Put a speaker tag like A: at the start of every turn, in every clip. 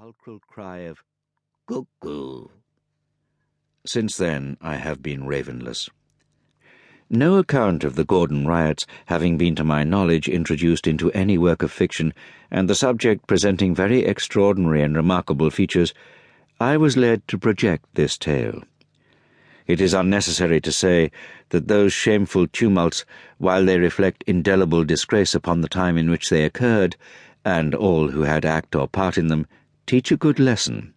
A: sepulchral cry of "Cuckoo." Since then I have been ravenless. No account of the Gordon riots having been to my knowledge introduced into any work of fiction, and the subject presenting very extraordinary and remarkable features, I was led to project this tale. It is unnecessary to say that those shameful tumults, while they reflect indelible disgrace upon the time in which they occurred, and all who had act or part in them, teach a good lesson.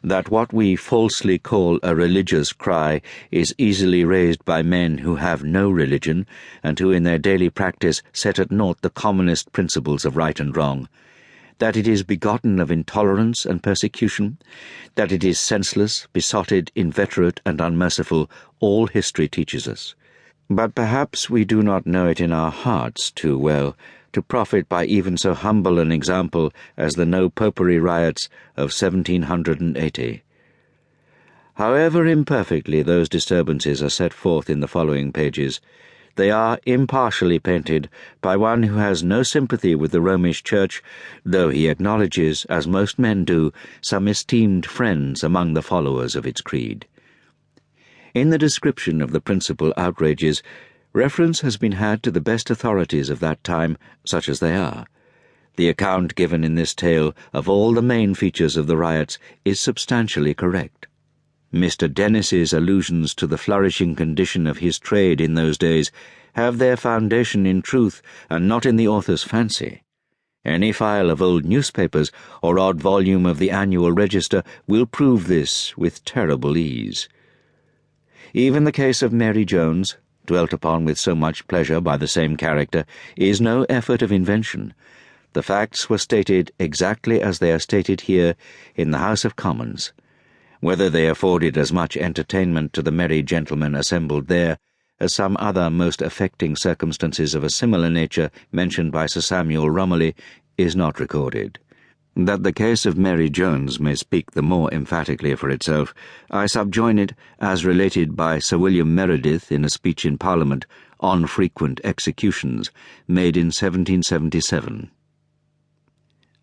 A: That what we falsely call a religious cry is easily raised by men who have no religion, and who in their daily practice set at naught the commonest principles of right and wrong. That it is begotten of intolerance and persecution, that it is senseless, besotted, inveterate, and unmerciful, all history teaches us. But perhaps we do not know it in our hearts too well to profit by even so humble an example as the No Popery riots of 1780. However imperfectly those disturbances are set forth in the following pages, they are impartially painted by one who has no sympathy with the Romish Church, though he acknowledges, as most men do, some esteemed friends among the followers of its creed. In the description of the principal outrages, reference has been had to the best authorities of that time, such as they are. The account given in this tale of all the main features of the riots is substantially correct. Mr. Dennis's allusions to the flourishing condition of his trade in those days have their foundation in truth and not in the author's fancy. Any file of old newspapers or odd volume of the Annual Register will prove this with terrible ease. Even the case of Mary Jones, dwelt upon with so much pleasure by the same character, is no effort of invention. The facts were stated exactly as they are stated here in the House of Commons. Whether they afforded as much entertainment to the merry gentlemen assembled there as some other most affecting circumstances of a similar nature mentioned by Sir Samuel Romilly is not recorded. That the case of Mary Jones may speak the more emphatically for itself, I subjoin it as related by Sir William Meredith in a speech in Parliament on frequent executions made in 1777.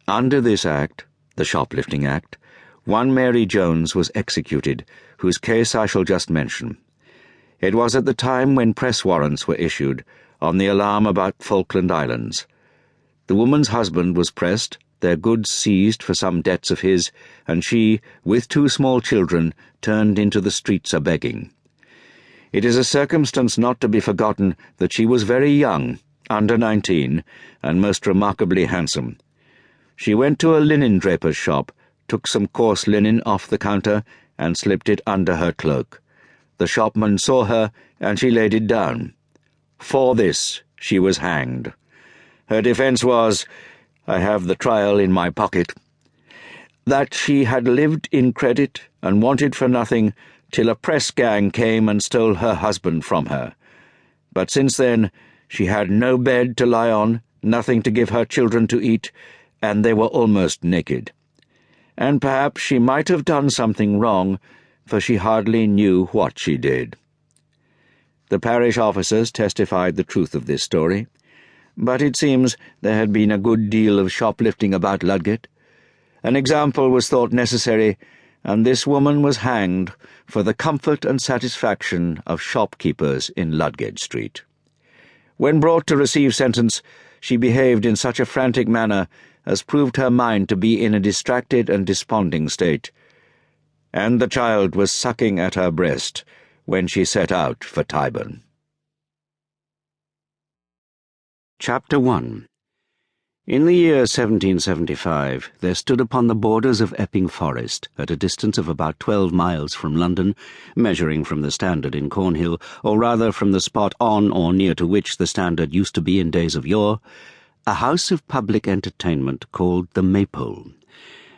A: Under this Act, the Shoplifting Act, one Mary Jones was executed, whose case I shall just mention. It was at the time when press warrants were issued, on the alarm about Falkland Islands. The woman's husband was pressed, their goods seized for some debts of his, and she, with 2 small children, turned into the streets a-begging. It is a circumstance not to be forgotten that she was very young, under 19, and most remarkably handsome. She went to a linen-draper's shop, took some coarse linen off the counter, and slipped it under her cloak. The shopman saw her, and she laid it down. For this she was hanged. Her defence was, I have the trial in my pocket, that she had lived in credit and wanted for nothing till a press gang came and stole her husband from her. But since then she had no bed to lie on, nothing to give her children to eat, and they were almost naked. And perhaps she might have done something wrong, for she hardly knew what she did. The parish officers testified the truth of this story, but it seems there had been a good deal of shoplifting about Ludgate. An example was thought necessary, and this woman was hanged for the comfort and satisfaction of shopkeepers in Ludgate Street. When brought to receive sentence, she behaved in such a frantic manner as proved her mind to be in a distracted and desponding state, and the child was sucking at her breast when she set out for Tyburn. Chapter 1. In the year 1775 there stood upon the borders of Epping Forest, at a distance of about 12 miles from London, measuring from the Standard in Cornhill, or rather from the spot on or near to which the Standard used to be in days of yore, a house of public entertainment called the Maypole,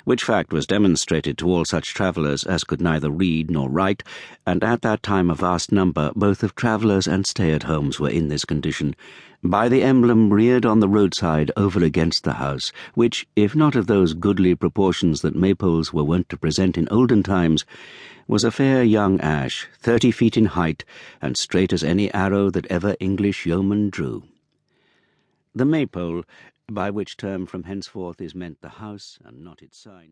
A: which fact was demonstrated to all such travellers as could neither read nor write, and at that time a vast number both of travellers and stay-at-homes were in this condition, by the emblem reared on the roadside over against the house, which, if not of those goodly proportions that maypoles were wont to present in olden times, was a fair young ash, 30 feet in height, and straight as any arrow that ever English yeoman drew. The maypole, by which term from henceforth is meant the house, and not its sign,